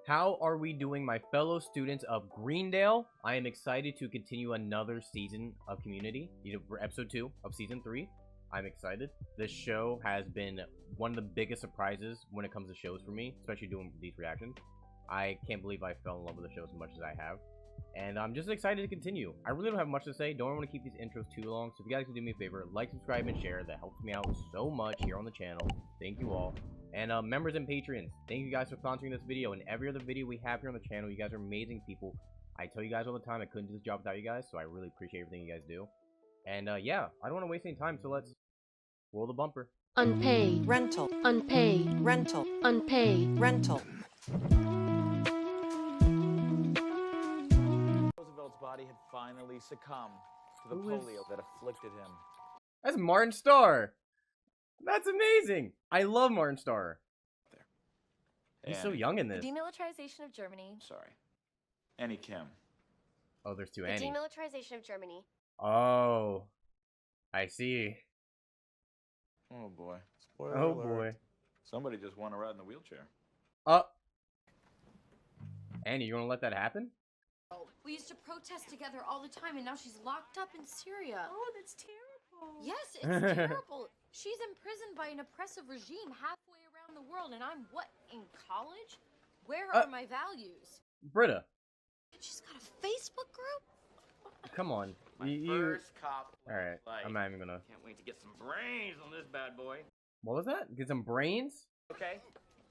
How are we doing, my fellow students of Greendale? I am excited to continue another season of Community, for episode 2 of season 3. I'm excited. This show has been one of the biggest surprises when it comes to shows for me, especially doing these reactions. I can't believe I fell in love with the show as much as I have. And I'm just excited to continue. I really don't have much to say. Don't want to keep these intros too long. So if you guys can do me a favor, like, subscribe, and share. That helps me out so much here on the channel. Thank you all. And members and patrons, thank you guys for sponsoring this video and every other video we have here on the channel. You guys are amazing people. I tell you guys all the time I couldn't do this job without you guys, so I really appreciate everything you guys do. And yeah, I don't want to waste any time, so let's roll the bumper. Unpaid rental. Unpaid rental. Unpaid rental. Roosevelt's body had finally succumbed to the polio that afflicted him. That's Martin Starr. That's amazing. I love Martin Starr. He's so young in this. Demilitarization of Germany. Sorry. Annie Kim. Oh, there's two The Annie. demilitarization of Germany. Oh, I see. Oh boy. Oh boy. Somebody just won a ride in the wheelchair. Annie, you gonna let that happen? We used to protest together all the time, and now she's locked up in Syria. Oh, that's terrible. Yes, it's terrible. She's imprisoned by an oppressive regime halfway around the world, and I'm, what, in college? Where are my values? Britta. She's got a Facebook group? Come on. First cop. Alright, I'm not even gonna... Can't wait to get some brains on this bad boy. What was that? Get some brains? Okay?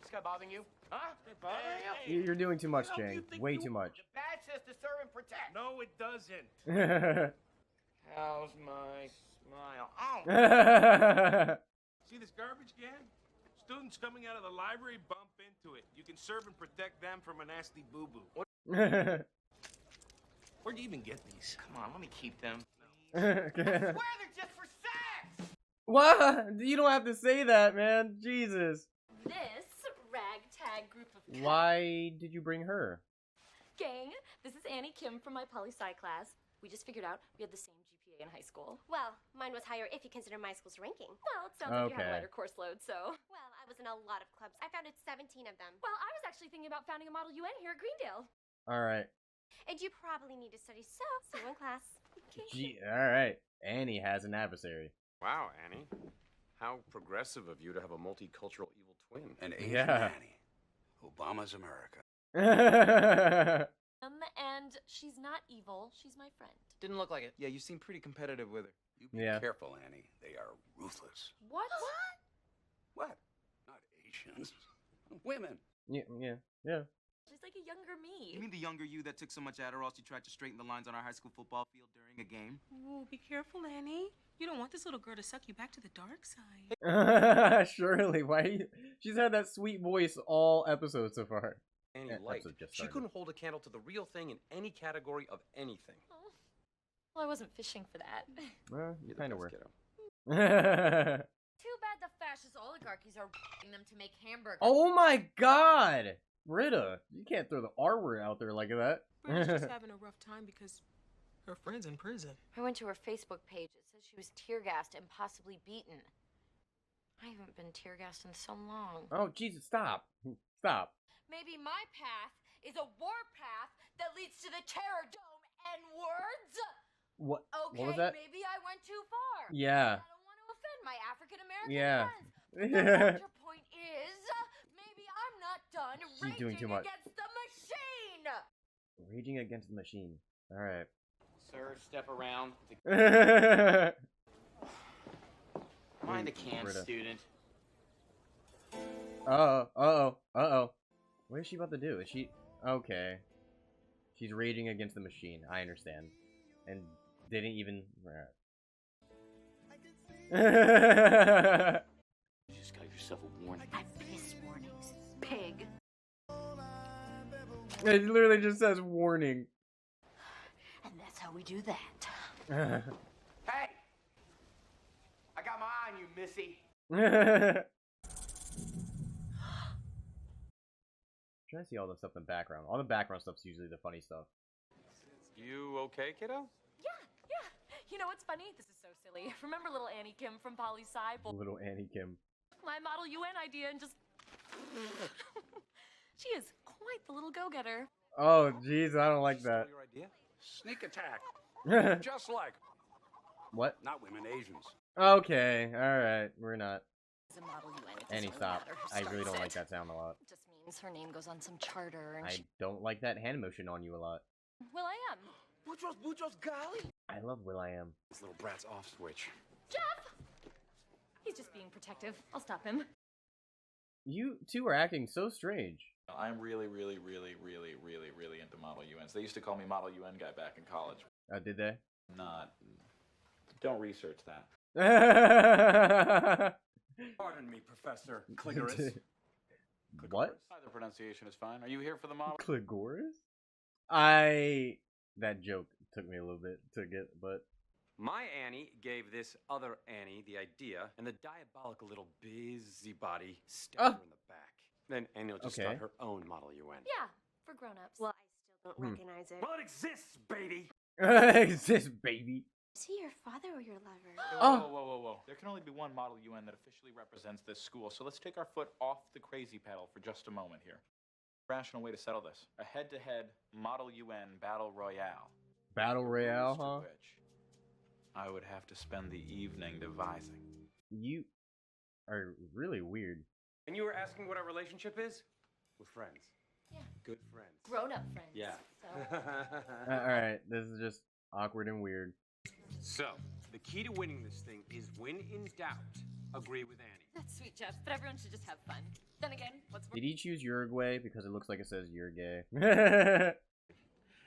This guy bothering you? Huh? Bothering you? You're doing too much, Jang. Way too much. The badge says to serve and protect. No, it doesn't. How's my smile? Oh! See this garbage can? Students coming out of the library bump into it. You can serve and protect them from a nasty boo-boo. Where'd you even get these? Come on, let me keep them. I swear they're just for sex! What? You don't have to say that, man. Jesus. This ragtag group of Why did you bring her? gang. This is Annie Kim from my poli-sci class. We just figured out we had the same GPA in high school. Well, mine was higher if you consider my school's ranking. Well, it sounds like you have Okay. a lighter course load, so. Well, I was in a lot of clubs. I founded 17 of them. Well, I was actually thinking about founding a Model UN here at Greendale. Alright. And you probably need to study, so see you in class. Alright. Annie has an adversary. Wow, Annie. How progressive of you to have a multicultural evil twin. An Asian Yeah. Annie. Obama's America. And she's not evil. She's my friend. Didn't look like it. Yeah, you seem pretty competitive with her. You be Yeah. careful, Annie. They are ruthless. What? What? Not Asians. Women. Yeah. She's like a younger me. You mean the younger you that took so much Adderall she tried to straighten the lines on our high school football field during a game? Ooh, be careful, Annie. You don't want this little girl to suck you back to the dark side. Surely. Why? She's had that sweet voice all episodes so far. Annie That Light. episode just She started. couldn't hold a candle to the real thing in any category of anything. Oh. Well, I wasn't fishing for that. Well, you You're the kind of best, were. kiddo. Too bad the fascist oligarchies are them to make hamburgers. Oh my god! Britta, you can't throw the R word out there like that. Britta's just having a rough time because her friend's in prison. I went to her Facebook page. It says she was tear gassed and possibly beaten. I haven't been tear gassed in so long. Oh, Jesus, stop. Stop. Maybe my path is a warpath that leads to the terror dome N-words? What? Okay, What was that? maybe I went too far. Yeah. I don't want to offend my African-American Yeah. friends. The larger point is, maybe I'm not done She's doing too much. against the machine. Raging against the machine. Alright. Sir, step around. uh Mind the can, Britta. student. oh. What is she about to do? Is she... Okay. She's raging against the machine. I understand. And didn't even... You just got yourself a warning. I miss warnings, pig. It literally just says warning. And that's how we do that. Hey! I got my eye on you, missy. Trying to see all the stuff in the background. All the background stuff's usually the funny stuff. You okay, kiddo? Yeah. You know what's funny? This is so silly. Remember little Annie Kim from poli-sci? Little Annie Kim. My Model UN idea and just... She is quite the little go-getter. Oh, jeez, I don't like Stole that. your idea? Sneak attack. Okay, Just like. what? Not women, Asians. Okay, alright, we're not. As a model UN, it Annie, doesn't stop. matter who I really starts don't like it. that sound a lot. It just means her name goes on some charter and I don't like that hand motion on you a lot. Will I am. Muchos golly. I love Will.i.am. This little brat's off switch. Jeff! He's just being protective. I'll stop him. You two are acting so strange. I'm really into Model UNs. They used to call me Model UN guy back in college. Did they? Not. Don't research that. Pardon me, Professor Clitoris. What? Either pronunciation is fine. Are you here for the model? Cligoris? That joke took me a little bit to get, but... My Annie gave this other Annie the idea, and the diabolical little busybody stabbed her in the back. Then Annie will just start her own Model UN. Yeah, for grown-ups. Well, I still don't recognize it. Well, it exists, baby. Exists, baby. Is he your father or your lover? Whoa. There can only be one Model UN that officially represents this school, so let's take our foot off the crazy pedal for just a moment here. Rational way to settle this. A head-to-head Model UN Battle Royale. Battle Royale, huh? Which I would have to spend the evening devising. You are really weird. And you were asking what our relationship is? We're friends. Yeah. Good friends. Grown-up friends. Yeah. So. Alright, this is just awkward and weird. So, the key to winning this thing is when in doubt, agree with Annie. That's sweet, Jeff, but everyone should just have fun. Then again, what's Did he choose Uruguay because it looks like it says you're gay?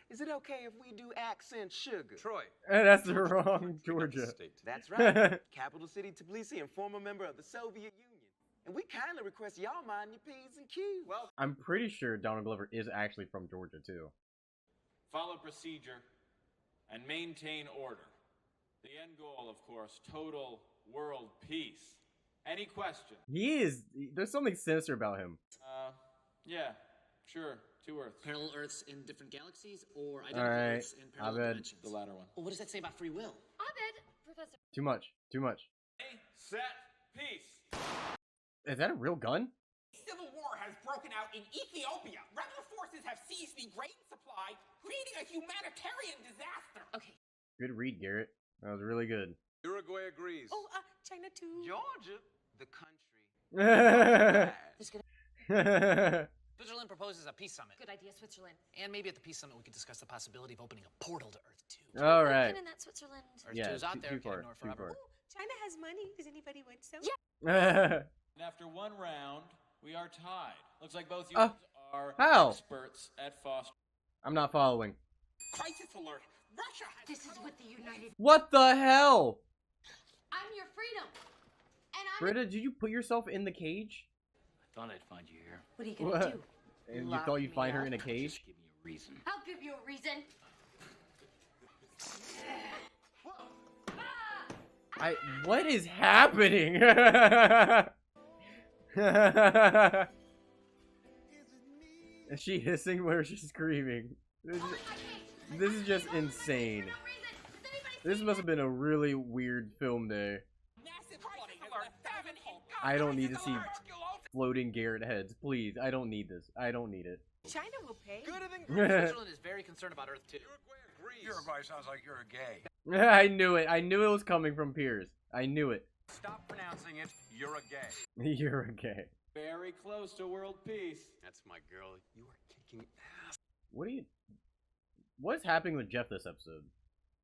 Is it okay if we do accent sugar? Troy. That's the wrong Georgia. That's right. Capital City Tbilisi and former member of the Soviet Union. And we kindly request y'all mind your P's and Q's. Well, I'm pretty sure Donald Glover is actually from Georgia, too. Follow procedure and maintain order. The end goal, of course, total world peace. Any questions? He is... There's something sinister about him. Yeah, sure. 2 Earths. Parallel Earths in different galaxies, or All identical right, Earths in parallel dimensions? The latter one. Well, what does that say about free will? Abed, Professor. Too much. Too much. Set, peace. Is that a real gun? civil war has broken out in Ethiopia. Rebel forces have seized the grain supply, creating a humanitarian disaster. Okay. Good read, Garrett. That was really good. Uruguay agrees. Oh, China too. Georgia, the country. Switzerland proposes a peace summit. Good idea, Switzerland. And maybe at the peace summit we could discuss the possibility of opening a portal to Earth 2. All right. Been in that Switzerland. Earth Yeah, 2's out there, too can't far. ignore Too forever. far. Ooh, China has money. Does anybody want some? Yeah. And after one round, we are tied. Looks like both you are How? experts at fostering. I'm not following. Crisis alert. Russia has This is what the United... What the hell? I'm your freedom. And I'm... Britta, did you put yourself in the cage? I thought I'd find you here. What are you gonna What? do? And you Lock thought you'd me find her up? in a cage? Just give me a reason. I'll give you a reason. What is happening? Is she hissing where she's screaming? This is just insane. This must have been a really weird film day. I don't need to see floating Garrett heads. Please, I don't need this. I don't need it. China will pay. Switzerland Switzerland is very concerned about Earth 2. Uruguay sounds like you're a gay. I knew it. I knew it was coming from Piers. I knew it. Stop pronouncing it. You're a gay. You're a gay. Very close to world peace. That's my girl. You are kicking ass. What's happening with Jeff this episode?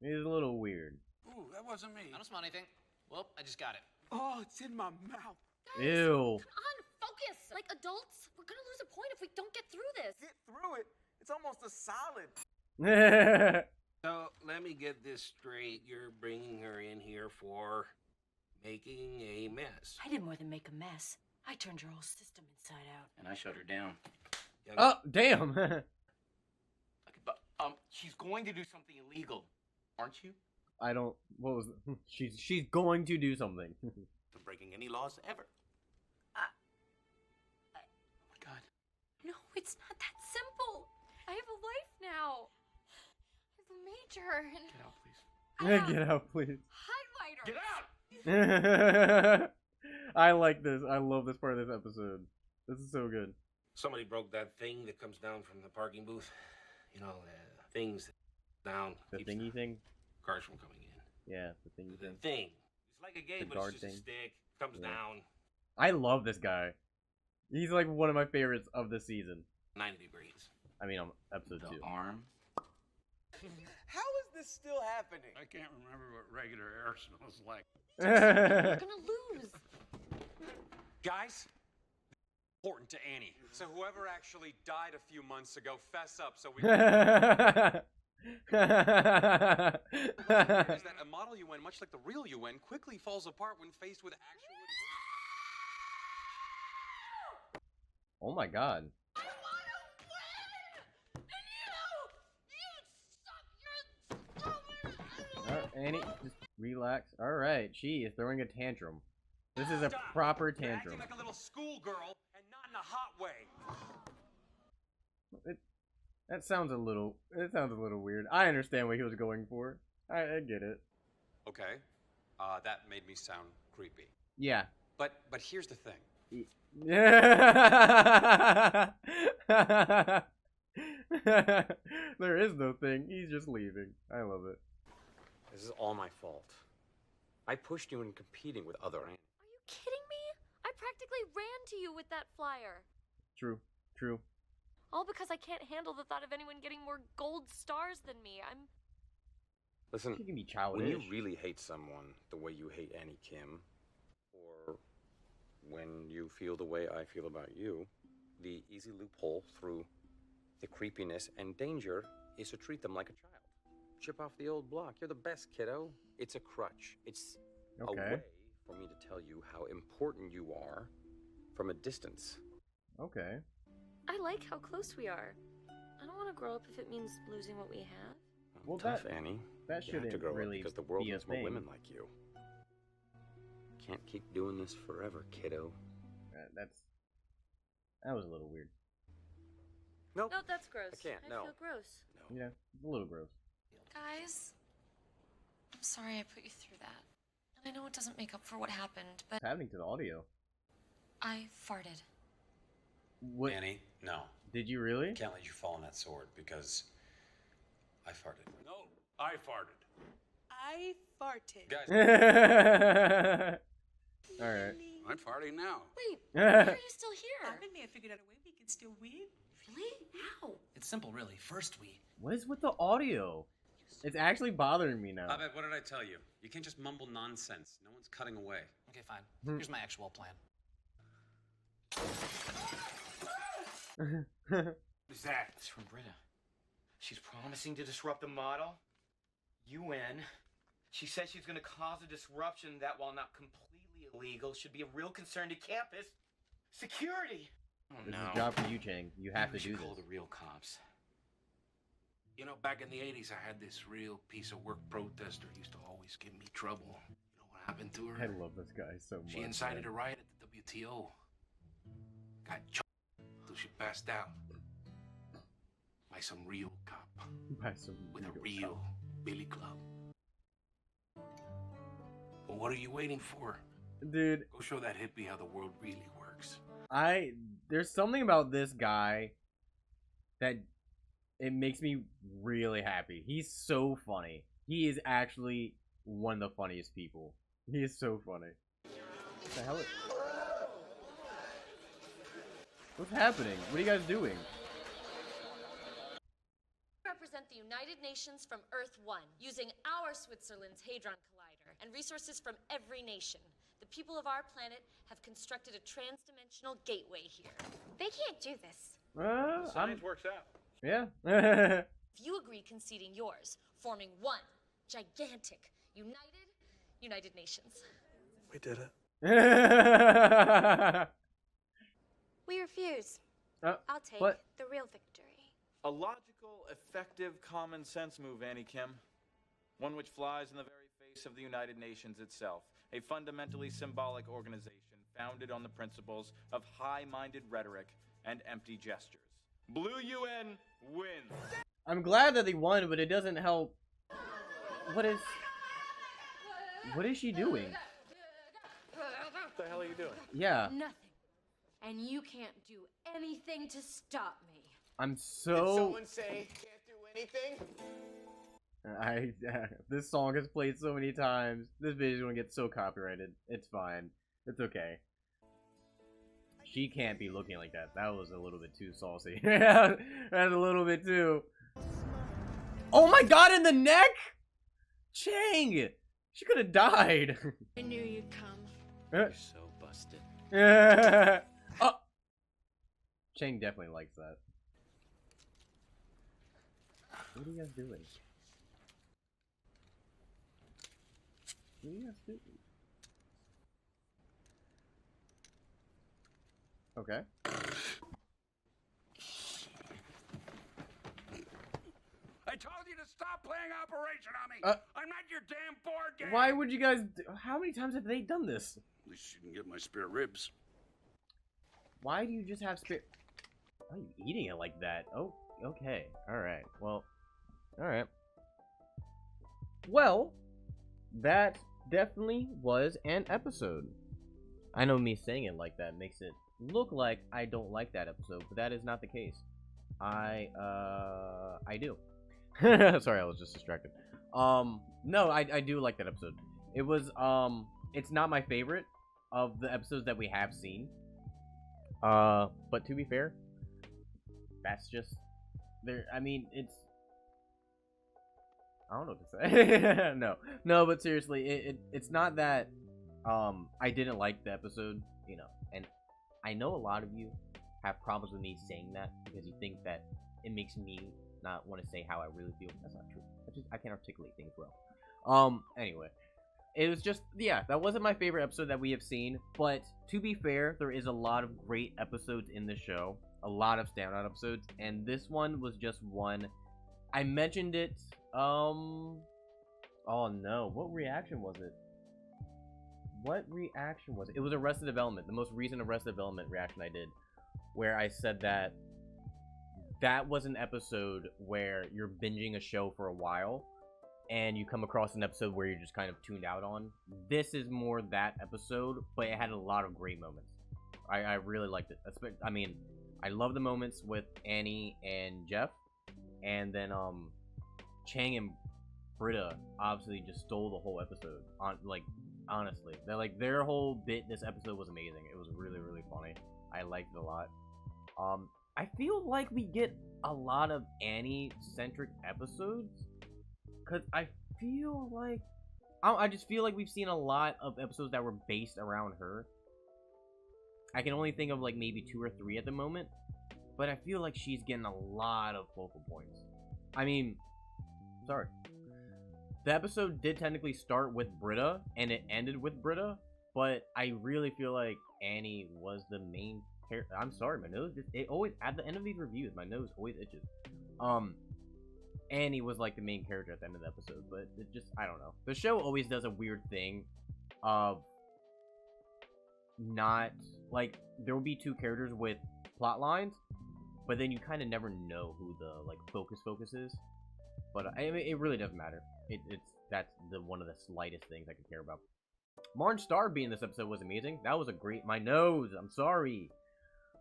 He's a little weird. Ooh, that wasn't me. I don't smell anything. Well, I just got it. Oh, it's in my mouth. Ew. Come on, focus. Like adults, we're gonna lose a point if we don't get through this. Get through it. It's almost a solid. So, let me get this straight. You're bringing her in here for making a mess. I did more than make a mess. I turned your whole system inside out. And I shut her down. Oh, damn. But, she's going to do something illegal, aren't you? I don't. What was? She's going to do something. For breaking any laws ever. Oh my God. No, it's not that simple. I have a life now. I have a major and... Get out, please. Highlighter. Get out! I like this. I love this part of this episode. This is so good. Somebody broke that thing that comes down from the parking booth. You know, things down. The thingy thing? Cars from coming in. Yeah, the thingy thing. The thing. It's like a game, The but it's guard just a thing. stick. Comes down. I love this guy. He's like one of my favorites of the season. 90 degrees. I mean, on episode 2. Arm. How is this still happening? I can't remember what regular air smells like. You're gonna lose. Guys, important to Annie. So whoever actually died a few months ago, fess up so we. Is that a model UN, much like the real UN, quickly falls apart when faced with actual. Oh my god. Annie, just relax. Alright, she is throwing a tantrum. This is a proper You're tantrum. acting like a little schoolgirl and not in a hot way. That sounds a little weird. I understand what he was going for. I get it. Okay, that made me sound creepy. Yeah. But here's the thing. There is no thing. He's just leaving. I love it. This is all my fault. I pushed you in competing with other animals. Are you kidding me? I practically ran to you with that flyer. True. True. All because I can't handle the thought of anyone getting more gold stars than me. Listen, She can be childish. when you really hate someone the way you hate Annie Kim, or when you feel the way I feel about you, the easy loophole through the creepiness and danger is to treat them like a child. Chip off the old block. You're the best, kiddo. It's a crutch. It's a way for me to tell you how important you are from a distance. Okay. I like how close we are. I don't want to grow up if it means losing what we have. Well, Tough, that- Annie. that You have to shouldn't grow up really because the world be a needs more thing. women like you. Can't keep doing this forever, kiddo. That was a little weird. Nope. No, that's gross. I can't, no. feel gross. Yeah, a little gross. Guys, I'm sorry I put you through that. And I know it doesn't make up for what happened, but What's happening to the audio? I farted. What? Annie, no. Did you really? I can't let you fall on that sword because I farted. No, I farted. I farted. Guys. Alright. I'm farting now. Wait, why are you still here? I may have figured out a way we can still win. Really? How? It's simple, really. First, we. What is with the audio? It's actually bothering me now. Abed, what did I tell you? You can't just mumble nonsense. No one's cutting away. Okay, fine. Here's my actual plan. Who's that? It's from Britta. She's promising to disrupt the model. UN. She says she's going to cause a disruption that, while not completely illegal, should be a real concern to campus security. Oh, This is a job for you, Chang. You have to do Call this. the real cops. You know, back in the 80s, I had this real piece of work protester who used to always give me trouble. You know what happened to her? I love this guy so much. She incited man. a riot at the WTO. Got choked till she passed out. By some real cop. By some with a real real billy club. Well, what are you waiting for? Dude. Go show that hippie how the world really works. There's something about this guy that it makes me really happy. He's so funny. He is actually one of the funniest people. He is so funny. What the hell is... What's happening? What are you guys doing? Represent the United Nations from Earth 1, using our Switzerland's Hadron Collider and resources from every nation. The people of our planet have constructed a trans-dimensional gateway here. They can't do this. Science works out. Yeah. If you agree conceding yours, forming one gigantic, United Nations. We did it. We refuse. Uh, I'll take what? the real victory. A logical, effective, common sense move, Annie Kim. One which flies in the very face of the United Nations itself. A fundamentally symbolic organization founded on the principles of high-minded rhetoric and empty gestures. Blue UN wins. I'm glad that they won, but it doesn't help. What is she doing? What the hell are you doing? Yeah. Nothing. and you can't do anything to stop me. I'm Did so... someone say can't do anything? This song is played so many times. This video is gonna get so copyrighted. It's fine. It's okay. She can't be looking like that. That was a little bit too saucy. That's a little bit too... Oh my god, in the neck? Chang! She could have died. I knew you'd come. You're so busted. Oh. Chang definitely likes that. What are you guys doing? What are you guys doing? Okay. I told you to stop playing Operation on me. I'm not your damn board game. Why would you guys... How many times have they done this? At least you can get my spare ribs. Why do you just have spare... Why are you eating it like that? Oh, okay. Alright. Well, alright. Well, that definitely was an episode. I know me saying it like that makes it look like I don't like that episode, but that is not the case. I do. Sorry, I was just distracted. No, I do like that episode. It was, it's not my favorite of the episodes that we have seen. But to be fair, that's just, there, I mean, it's, I don't know what to say. No, but seriously, it's not that, I didn't like the episode, you know, and I know a lot of you have problems with me saying that because you think that it makes me not want to say how I really feel. That's not true. I can't articulate things well. Anyway, it was just, yeah, that wasn't my favorite episode that we have seen, but to be fair, there is a lot of great episodes in the show, a lot of standout episodes, and this one was just one. I mentioned it, oh no, what reaction was it? It was Arrested Development, the most recent Arrested Development reaction I did, where I said that that was an episode where you're binging a show for a while, and you come across an episode where you're just kind of tuned out on. This is more that episode, but it had a lot of great moments. I really liked it. I mean, I love the moments with Annie and Jeff, and then Chang and Britta obviously just stole the whole episode. Honestly, they're like, their whole bit this episode was amazing. It was really, really funny. I liked it a lot. I feel like we get a lot of Annie-centric episodes, because I feel like... I just feel like we've seen a lot of episodes that were based around her. I can only think of, like, maybe 2 or 3 at the moment, but I feel like she's getting a lot of focal points. I mean, sorry. The episode did technically start with Britta, and it ended with Britta, but I really feel like Annie was the main character. I'm sorry, my nose just, it always, at the end of these reviews, my nose always itches. Annie was like the main character at the end of the episode, but it just, I don't know. The show always does a weird thing of not, like, there will be 2 characters with plot lines, but then you kind of never know who the, like, focus is. But I mean, it really doesn't matter. That's one of the slightest things I could care about. Martin Starr being in this episode was amazing. That was a great... My nose! I'm sorry!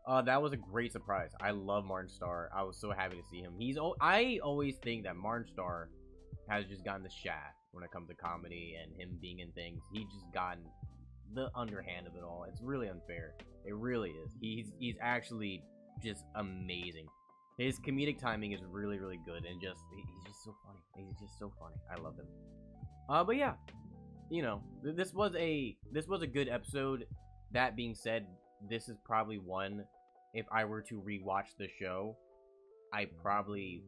That was a great surprise. I love Martin Starr. I was so happy to see him. I always think that Martin Starr has just gotten the shaft when it comes to comedy and him being in things. He's just gotten the underhand of it all. It's really unfair. It really is. He's actually just amazing. His comedic timing is really, really good, and he's just so funny. He's just so funny. I love him. But yeah, you know, this was a good episode. That being said, this is probably one, if I were to rewatch the show, I probably,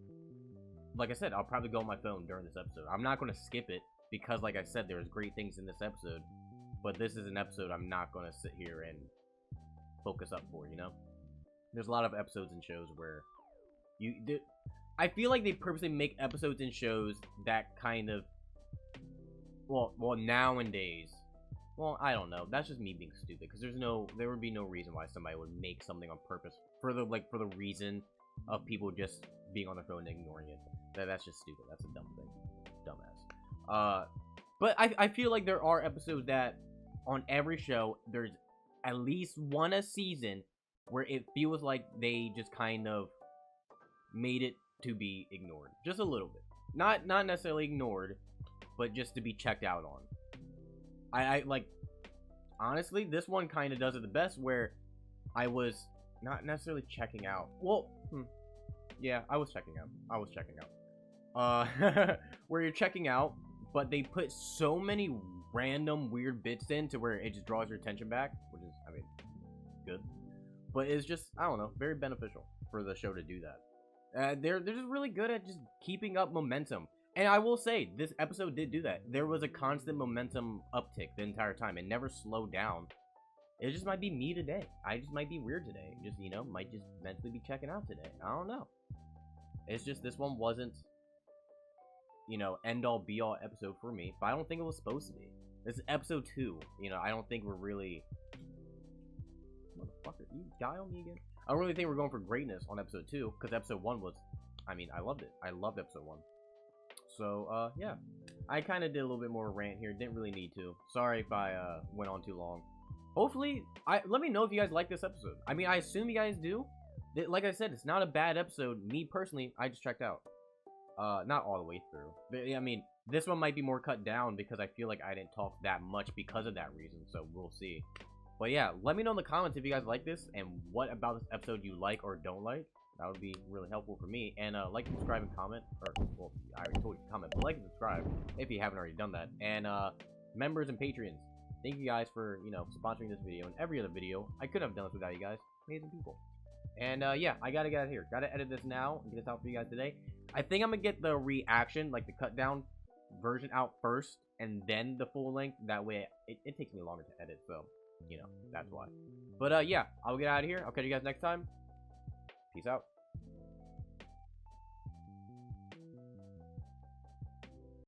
like I said, I'll probably go on my phone during this episode. I'm not going to skip it, because like I said, there's great things in this episode, but this is an episode I'm not going to sit here and focus up for, you know? There's a lot of episodes and shows where I feel like they purposely make episodes and shows that kind of, well, nowadays, well, I don't know. That's just me being stupid, because there would be no reason why somebody would make something on purpose for the reason of people just being on their phone and ignoring it. That's just stupid. That's a dumb thing. Dumbass. But I feel like there are episodes that on every show, there's at least one a season where it feels like they just kind of made it to be ignored. Just a little bit. Not necessarily ignored, but just to be checked out on. I like, honestly, this one kind of does it the best, where I was not necessarily checking out. Well, yeah, I was checking out. Where you're checking out, but they put so many random weird bits in to where it just draws your attention back, which is, I mean, good. But it's just, I don't know, very beneficial for the show to do that. They're just really good at just keeping up momentum. And I will say, this episode did do that. There was a constant momentum uptick the entire time. It never slowed down. It just might be me today. I just might be weird today. Just, you know, might just mentally be checking out today. I don't know. It's just, this one wasn't, you know, end-all be-all episode for me. But I don't think it was supposed to be. This is episode 2. You know, I don't think we're really... Motherfucker, you die on me again? I don't really think we're going for greatness on episode 2. Because episode 1 was... I mean, I loved it. I loved episode 1. So, yeah. I kind of did a little bit more rant here. Didn't really need to. Sorry if I went on too long. Hopefully, let me know if you guys like this episode. I mean, I assume you guys do. Like I said, it's not a bad episode. Me, personally, I just checked out. Not all the way through. But, I mean, this one might be more cut down because I feel like I didn't talk that much because of that reason. So, we'll see. But, yeah, let me know in the comments if you guys like this and what about this episode you like or don't like. That would be really helpful for me. And, like, subscribe, and comment. Or, well, I already told you to comment, but like and subscribe if you haven't already done that. And, members and patrons. Thank you guys for, you know, sponsoring this video and every other video. I couldn't have done this without you guys. Amazing people. And, yeah, I gotta get out of here. Gotta edit this now and get this out for you guys today. I think I'm gonna get the reaction, like the cut down version out first, and then the full length. That way, it takes me longer to edit, so, you know, that's why. But, yeah, I'll get out of here. I'll catch you guys next time. Peace out.